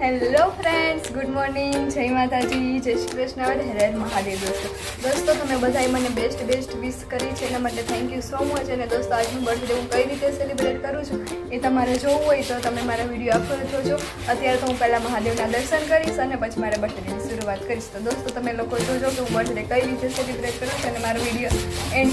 Hello friends, good morning, જય માતાજી, જય શ્રી કૃષ્ણ, હર હર મહાદેવ. દોસ્તો તમે બધાએ મને બેસ્ટ વિશ કરી છે, એના માટે થેન્ક યુ સો મચ. અને દોસ્તો આજનું બર્થડે હું કઈ રીતે સેલિબ્રેટ કરું છું એ તમારે જોવું હોય તો તમે મારા વિડીયો આખો જોજો. અત્યારે તો હું પહેલાં મહાદેવના દર્શન કરીશ અને પછી મારા બર્થડેની શરૂઆત કરીશ. તો દોસ્તો તમે લોકો જોજો કે હું બર્થડે કઈ રીતે સેલિબ્રેટ કરું છું અને મારો વિડીયો એન્ડ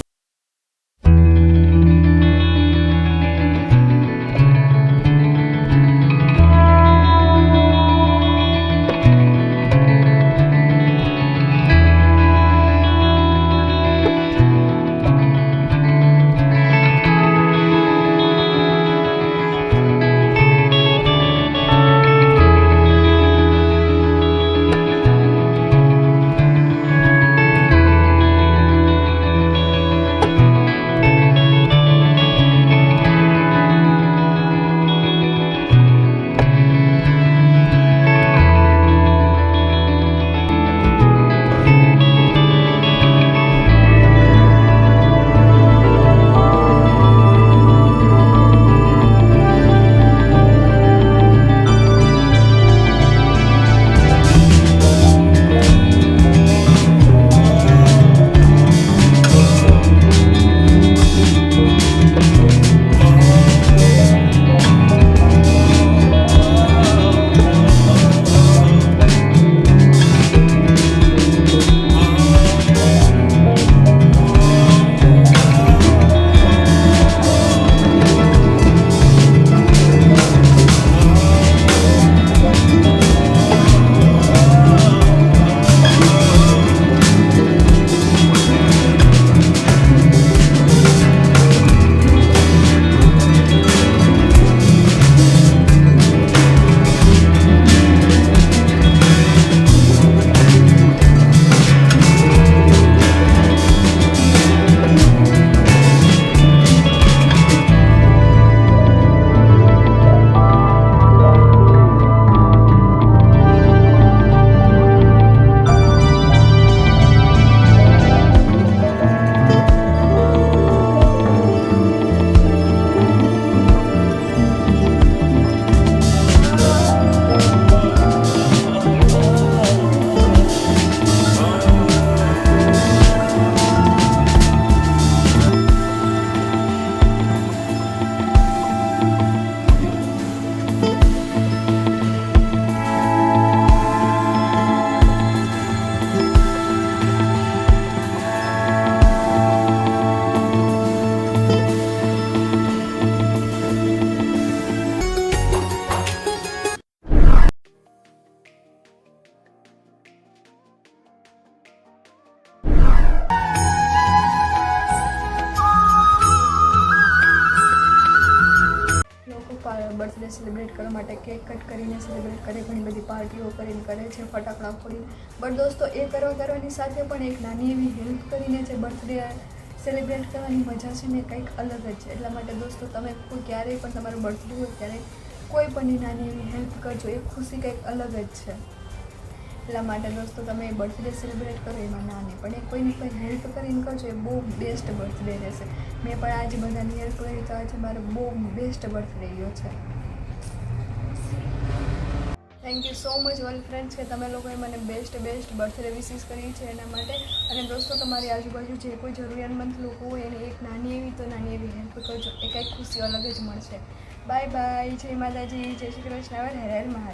બર્થડે સેલિબ્રેટ કરવા માટે કેક કટ કરીને સેલિબ્રેટ કરે, ઘણી બધી પાર્ટીઓ કરીને કરે છે, ફટાકડા ફોડીને. બટ દોસ્તો એ કરવાની સાથે પણ એક નાની એવી હેલ્પ કરીને જે બર્થડે સેલિબ્રેટ કરવાની મજા છે ને કંઈક અલગ જ છે. એટલા માટે દોસ્તો તમે ક્યારેય પણ તમારો બર્થડે હોય ત્યારે કોઈ પણ નાની એવી હેલ્પ કરજો, એ ખુશી કંઈક અલગ જ છે. એટલા માટે દોસ્તો તમે બર્થડે સેલિબ્રેટ કરો એમાં નાની પણ એ કોઈને કોઈ હેલ્પ કરીને કરજો, એ બહુ બેસ્ટ બર્થડે રહેશે. મેં પણ આજે બધાની હેલ્પ કરી તો આજે મારો બહુ બેસ્ટ બર્થડે ગયો છે. Thank you so much all friends કે તમે લોકોએ મને બેસ્ટ બર્થડે વિશિસ કરી છે એના માટે. અને દોસ્તો તમારી આજુબાજુ જે કોઈ જરૂરિયાતમંદ લોકો હોય એને એક નાની એવી હેલ્પ કરજો, એ કંઈક ખુશી અલગ જ મળશે. બાય બાય, જય માતાજી, જય શ્રી કૃષ્ણ, હર હર મહાદેવ.